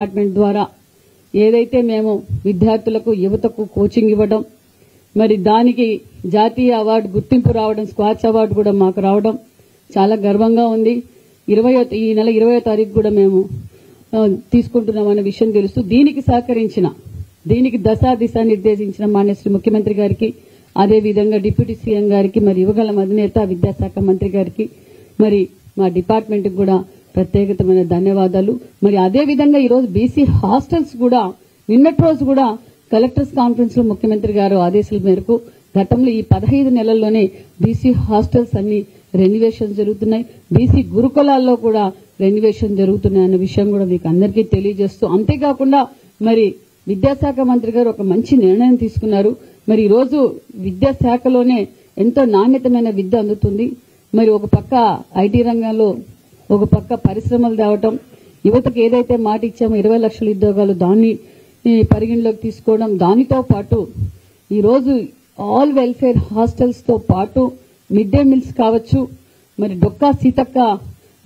Department ద్వారా ఏదైతే మేము విద్యార్థులకు యువతకు కోచింగ్ ఇవ్వడం మరి దానికి జాతీయ అవార్డు గుర్తింపు రావడం స్క్వాచ్ అవార్డు కూడా మాకు రావడం చాలా గర్వంగా ఉంది. ఈ నెల 20వ తారీఖు కూడా మేము తీసుకుంటున్నామనే విషయం తెలుస్తూ దీనికి సహకరించిన దీనికి దిశ నిర్దేశించిన మాన్య శ్రీ ముఖ్యమంత్రి గారికి అదే విధంగా డిప్యూటీ సీఎం గారికి మరి యువగళం అధినేత విద్యాశాఖ మంత్రి గారికి మరి మా డిపార్ట్మెంట్ కూడా ప్రత్యేకమైన ధన్యవాదాలు. మరి అదే విధంగా ఈ రోజు బీసీ హాస్టల్స్ కూడా నిన్నటి రోజు కూడా కలెక్టర్స్ కాన్ఫరెన్స్ లో ముఖ్యమంత్రి గారు ఆదేశాల మేరకు గతంలో ఈ 15 నెలల్లోనే బీసీ హాస్టల్స్ అన్ని రెన్యువేషన్ జరుగుతున్నాయి, బీసీ గురుకులాల్లో కూడా రెన్యువేషన్ జరుగుతున్నాయి అన్న విషయం కూడా మీకు అందరికీ తెలియజేస్తూ, అంతేకాకుండా మరి విద్యాశాఖ మంత్రి గారు ఒక మంచి నిర్ణయం తీసుకున్నారు. మరి ఈ రోజు విద్యాశాఖలోనే ఎంతో నాణ్యతమైన విద్య అందుతుంది. మరి ఒక పక్క ఐటీ రంగంలో ఒక పక్క పరిశ్రమలు తేవటం, యువతకు ఏదైతే మాట ఇచ్చామో 20 లక్షల ఉద్యోగాలు దాన్ని పరిగణలోకి తీసుకోవడం, దానితో పాటు ఈరోజు ఆల్ వెల్ఫేర్ హాస్టల్స్ తో పాటు మిడ్ డే మీల్స్ కావచ్చు, మరి డొక్కా సీతక్క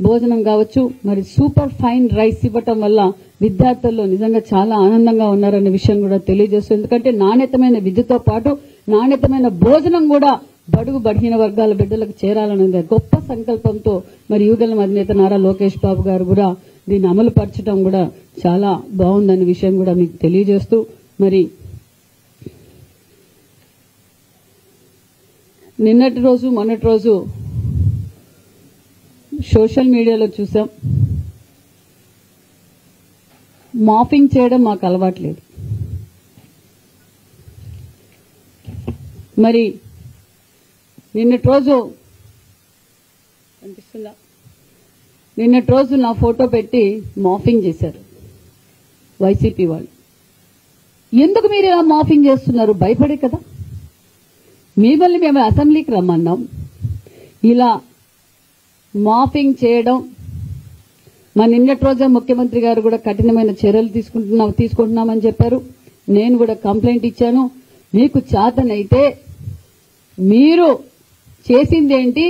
భోజనం కావచ్చు, మరి సూపర్ ఫైన్ రైస్ ఇవ్వటం వల్ల విద్యార్థుల్లో నిజంగా చాలా ఆనందంగా ఉన్నారనే విషయం కూడా తెలియజేస్తుంది. ఎందుకంటే నాణ్యతమైన విద్యతో పాటు నాణ్యతమైన భోజనం కూడా బడుగు బలహీన వర్గాల బిడ్డలకు చేరాలనే గొప్ప సంకల్పంతో మరి యువగళం అధినేత నారా లోకేష్ బాబు గారు కూడా దీన్ని అమలు పరచడం కూడా చాలా బాగుందనే విషయం కూడా మీకు తెలియజేస్తూ, మరి నిన్నటి రోజు మొన్నటి రోజు సోషల్ మీడియాలో చూసాం, మాఫింగ్ చేయడం మాకు అలవాట్లేదు. మరి నిన్నటి రోజు అనిపిస్తుందా, నిన్నటి రోజు నా ఫోటో పెట్టి మాఫింగ్ చేశారు వైసీపీ వాళ్ళు. ఎందుకు మీరు ఇలా మాఫింగ్ చేస్తున్నారు? భయపడే కదా. మిమ్మల్ని మేము అసెంబ్లీకి రమ్మన్నాం, ఇలా మాఫింగ్ చేయడం. మా నిన్నటి రోజే ముఖ్యమంత్రి గారు కూడా కఠినమైన చర్యలు తీసుకుంటున్నామని చెప్పారు. నేను కూడా కంప్లైంట్ ఇచ్చాను. మీకు చేతనైతే మీరు చేసిందేంటి,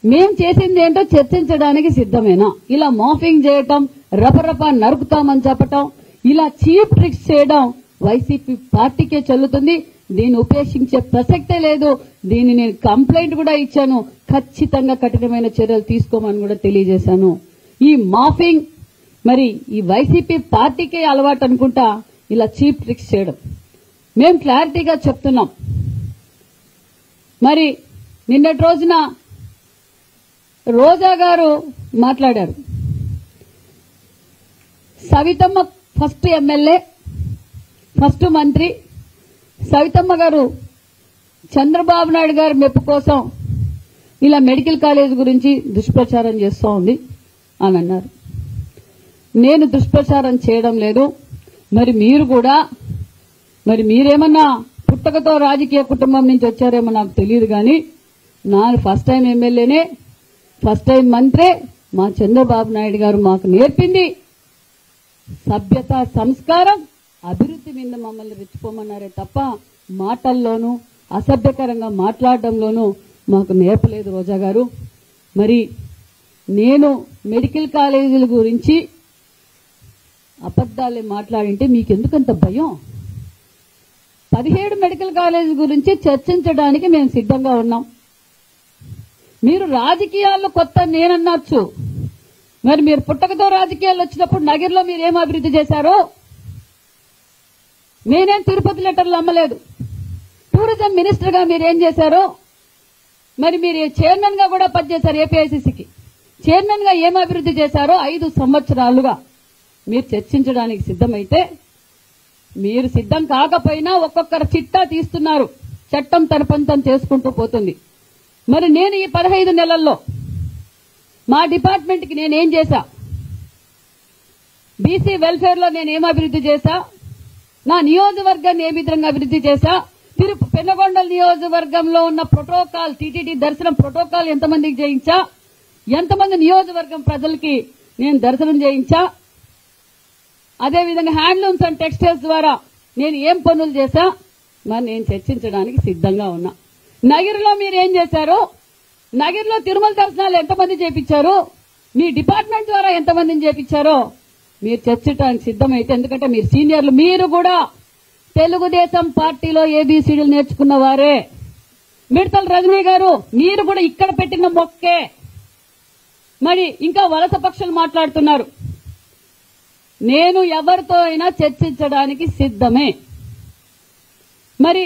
మేం చేసిందేంటో చర్చించడానికి సిద్ధమేనా? ఇలా మాఫింగ్ చేయటం, రపరప నరుకుతామని చెప్పటం, ఇలా చీప్ ట్రిక్స్ చేయడం వైసీపీ పార్టీకే చెల్లుతుంది. దీన్ని ఉపేక్షించే ప్రసక్తే లేదు. దీన్ని నేను కంప్లైంట్ కూడా ఇచ్చాను. ఖచ్చితంగా కఠినమైన చర్యలు తీసుకోమని కూడా తెలియజేశాను. ఈ మాఫింగ్ మరి ఈ వైసీపీ పార్టీకే అలవాటు అనుకుంటా ఇలా చీప్ ట్రిక్స్ చేయడం. మేం క్లారిటీగా చెప్తున్నాం. మరి నిన్నటి రోజున రోజా గారు మాట్లాడారు. సవితమ్మ ఫస్ట్ ఎమ్మెల్యే, ఫస్ట్ మంత్రి సవితమ్మ గారు చంద్రబాబు నాయుడు గారి మెప్పు కోసం ఇలా మెడికల్ కాలేజ్ గురించి దుష్ప్రచారం చేస్తూ ఉంది అని అన్నారు. నేను దుష్ప్రచారం చేయడం లేదు. మరి మీరు కూడా మరి మీరేమన్నా పుట్టకతో రాజకీయ కుటుంబం నుంచి వచ్చారేమో నాకు తెలియదు, కానీ నా ఫస్ట్ టైం ఎమ్మెల్యేనే, ఫస్ట్ టైం మంత్రే. మా చంద్రబాబు నాయుడు గారు మాకు నేర్పింది సభ్యత, సంస్కారం, అభివృద్ధి మీద మమ్మల్ని రెచ్చిపోమన్నారే తప్ప మాటల్లోనూ అసభ్యకరంగా మాట్లాడడంలోనూ మాకు నేర్పలేదు రోజా గారు. మరి నేను మెడికల్ కాలేజీల గురించి అబద్దాలే మాట్లాడింటే మీకెందుకంత భయం? 17 మెడికల్ కాలేజీ గురించి చర్చించడానికి మేము సిద్ధంగా ఉన్నాం. మీరు రాజకీయాల్లో కొత్త నేనన్నచ్చు. మరి మీరు పుట్టకతో రాజకీయాలు వచ్చినప్పుడు నగర్లో మీరేం అభివృద్ధి చేశారో? నేనేం తిరుపతి లెటర్లు అమ్మలేదు. టూరిజం మినిస్టర్ గా మీరేం చేశారో? మరి మీరు చైర్మన్ గా కూడా పనిచేశారు. ఏపీఐసీసీకి చైర్మన్ గా ఏం అభివృద్ధి చేశారో 5 సంవత్సరాలుగా మీరు చర్చించడానికి సిద్ధమైతే, మీరు సిద్ధం కాకపోయినా ఒక్కొక్కరు చిట్టా తీస్తున్నారు. చట్టం తన పని తను చేసుకుంటూ పోతుంది. మరి నేను ఈ 15 నెలల్లో మా డిపార్ట్మెంట్ కి నేనేం చేశా? బీసీ వెల్ఫేర్ లో నేనేం అభివృద్ధి చేశా? నా నియోజకవర్గాన్ని ఏ విధంగా అభివృద్ధి చేశా? పెన్నగొండల నియోజకవర్గంలో ఉన్న ప్రోటోకాల్, టీటీడీ దర్శనం ప్రోటోకాల్ ఎంతమందికి చేయించా? ఎంతమంది నియోజకవర్గం ప్రజలకి నేను దర్శనం చేయించా? అదేవిధంగా హ్యాండ్లూమ్స్ అండ్ టెక్స్టైల్స్ ద్వారా నేను ఏం పనులు చేశా? మరి నేను చర్చించడానికి సిద్ధంగా ఉన్నా. నగిరిలో మీరేం చేశారో, నగిరిలో తిరుమల దర్శనాలు ఎంతమంది చేపించారు, మీ డిపార్ట్మెంట్ ద్వారా ఎంతమందిని చేపించారో మీరు చర్చించడానికి సిద్ధమైతే, ఎందుకంటే మీరు సీనియర్లు, మీరు కూడా తెలుగుదేశం పార్టీలో ఏబీసీడీలు నేర్చుకున్న వారే. మిడతల రజనీ గారు మీరు కూడా ఇక్కడ పెట్టిన మొక్కే. మరి ఇంకా వలస పక్షులు మాట్లాడుతున్నారు. నేను ఎవరితో అయినా చర్చించడానికి సిద్ధమే. మరి